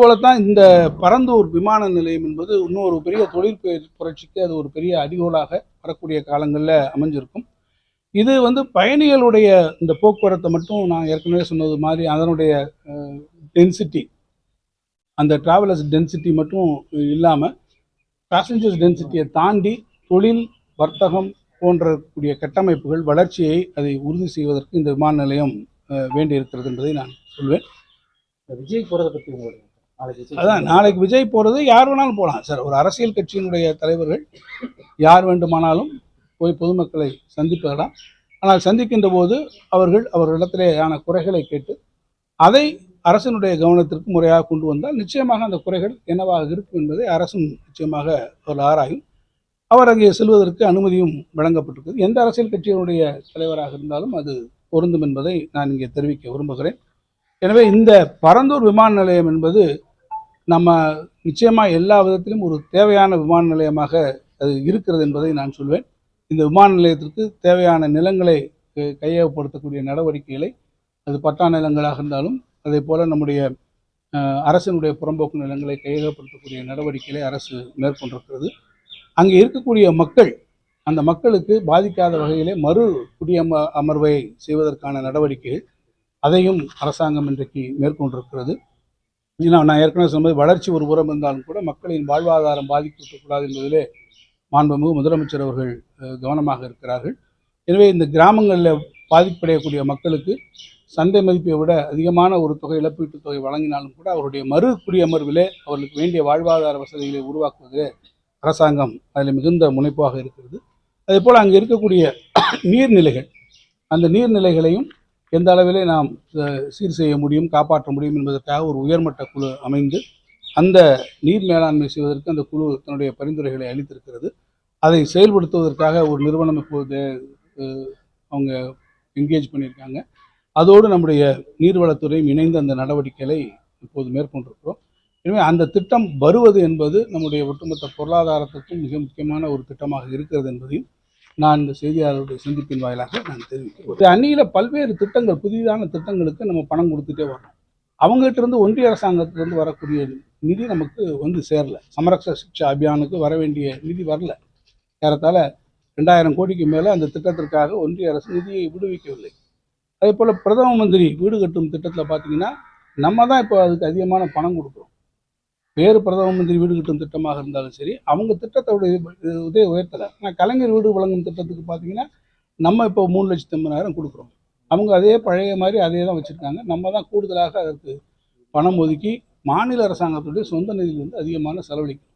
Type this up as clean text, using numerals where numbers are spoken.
அதுபோலத்தான் இந்த பரந்தூர் விமான நிலையம் என்பது இன்னும் ஒரு பெரிய தொழில் புரட்சிக்கு அது ஒரு பெரிய அடிகோலாக வரக்கூடிய காலங்களில் அமைஞ்சிருக்கும். இது பயணிகளுடைய இந்த போக்குவரத்தை மட்டும் நான் ஏற்கனவே சொன்னது மாதிரி அதனுடைய டென்சிட்டி, அந்த டிராவலர்ஸ் டென்சிட்டி மட்டும் இல்லாமல் பேசஞ்சர்ஸ் டென்சிட்டியை தாண்டி தொழில், வர்த்தகம் போன்ற கூடிய கட்டமைப்புகள் வளர்ச்சியை அதை உறுதி செய்வதற்கு இந்த விமான நிலையம் வேண்டி இருக்கிறது என்பதை நான் சொல்வேன். விஜய் போகிறத பற்றி அதான் நாளைக்கு விஜய் போகிறது யார் வேணாலும் போகலாம் சார். ஒரு அரசியல் கட்சியினுடைய தலைவர்கள் யார் வேண்டுமானாலும் போய் பொதுமக்களை சந்திப்பதெல்லாம். ஆனால் சந்திக்கின்ற போது அவர்களிடத்திலேயான குறைகளை கேட்டு அதை அரசினுடைய கவனத்திற்கு முறையாக கொண்டு வந்தால் நிச்சயமாக அந்த குறைகள் என்னவாக இருக்கும் என்பதை அரசும் நிச்சயமாக ஒரு ஆராயும். அவர் அங்கே செல்வதற்கு அனுமதியும் வழங்கப்பட்டிருக்கிறது. எந்த அரசியல் கட்சியினுடைய தலைவராக இருந்தாலும் அது பொருந்தும் என்பதை நான் இங்கே தெரிவிக்க விரும்புகிறேன். எனவே இந்த பரந்தூர் விமான நிலையம் என்பது நம்ம நிச்சயமாக எல்லா விதத்திலும் ஒரு தேவையான விமான நிலையமாக அது இருக்கிறது என்பதை நான் சொல்வேன். இந்த விமான நிலையத்திற்கு தேவையான நிலங்களை கையகப்படுத்தக்கூடிய நடவடிக்கைகளை, அது பட்டா நிலங்களாக இருந்தாலும் அதே போல் நம்முடைய அரசினுடைய புறம்போக்கு நிலங்களை கையகப்படுத்தக்கூடிய நடவடிக்கைகளை அரசு மேற்கொண்டிருக்கிறது. அங்கே இருக்கக்கூடிய மக்கள், அந்த மக்களுக்கு பாதிக்காத வகையிலே மறு அமர்வை செய்வதற்கான நடவடிக்கைகள் அதையும் அரசாங்கம் இன்றைக்கு மேற்கொண்டிருக்கிறது. நான் ஏற்கனவே சொன்னது, வளர்ச்சி ஒரு புறம் இருந்தாலும் கூட மக்களின் வாழ்வாதாரம் பாதிக்கக்கூடாது என்பதிலே மாண்புமிகு முதலமைச்சர் அவர்கள் கவனமாக இருக்கிறார்கள். எனவே இந்த கிராமங்களில் பாதிப்படையக்கூடிய மக்களுக்கு சந்தை மதிப்பை விட அதிகமான ஒரு தொகை இழப்பீட்டுத் தொகை வழங்கினாலும் கூட அவருடைய மறு குடியமர்விலே அவர்களுக்கு வேண்டிய வாழ்வாதார வசதிகளை உருவாக்குவதிலே அரசாங்கம் அதில் மிகுந்த முனைப்பாக இருக்கிறது. அதே போல் அங்கே இருக்கக்கூடிய நீர்நிலைகள், அந்த நீர்நிலைகளையும் எந்த அளவிலே நாம் சீர் செய்ய முடியும், காப்பாற்ற முடியும் என்பதற்காக ஒரு உயர்மட்ட குழு அமைந்து அந்த நீர் மேலாண்மை செய்வதற்கு அந்த குழு தன்னுடைய பரிந்துரைகளை அளித்திருக்கிறது. அதை செயல்படுத்துவதற்காக ஒரு நிறுவனம் இப்போது அவங்க என்கேஜ் பண்ணியிருக்காங்க. அதோடு நம்முடைய நீர்வளத்துறையும் இணைந்து அந்த நடவடிக்கைகளை இப்போது மேற்கொண்டிருக்கிறோம். எனவே அந்த திட்டம் வருவது என்பது நம்முடைய ஒட்டுமொத்த பொருளாதாரத்திற்கும் மிக முக்கியமான ஒரு திட்டமாக இருக்கிறது என்பதையும் நான் இந்த செய்தியாளருடைய சந்திப்பின் வாயிலாக நான் தெரிவிக்கிறேன். அந்நியில் பல்வேறு திட்டங்கள், புதிதான திட்டங்களுக்கு நம்ம பணம் கொடுத்துட்டே வரோம். அவங்ககிட்ட இருந்து ஒன்றிய அரசாங்கத்திலிருந்து வரக்கூடிய நிதி நமக்கு சேரல. சமரக்ஷ சிக்ஷா அபியானுக்கு வர வேண்டிய நிதி வரல. ஏறத்தாழ 2000 கோடிக்கு மேலே அந்த திட்டத்திற்காக ஒன்றிய அரசு நிதியை விடுவிக்கவில்லை. அதே போல் பிரதம மந்திரி வீடு கட்டும் திட்டத்தில் பார்த்தீங்கன்னா நம்ம தான் இப்போ அதுக்கு அதிகமான பணம் கொடுக்குறோம். வேறு பிரதம மந்திரி வீடு கட்டும் திட்டமாக இருந்தாலும் சரி, அவங்க திட்டத்தோடைய இதே உயர்த்தலை. ஆனால் கலைஞர் வீடு வழங்கும் திட்டத்துக்கு பார்த்தீங்கன்னா நம்ம இப்போ 3,80,000 கொடுக்குறோம். அவங்க அதே பழைய மாதிரி அதே தான் வச்சுருக்காங்க. நம்ம தான் கூடுதலாக அதற்கு பணம் ஒதுக்கி மாநில அரசாங்கத்துடைய சொந்த நிதியிலிருந்து அதிகமான செலவழிக்கிறோம்.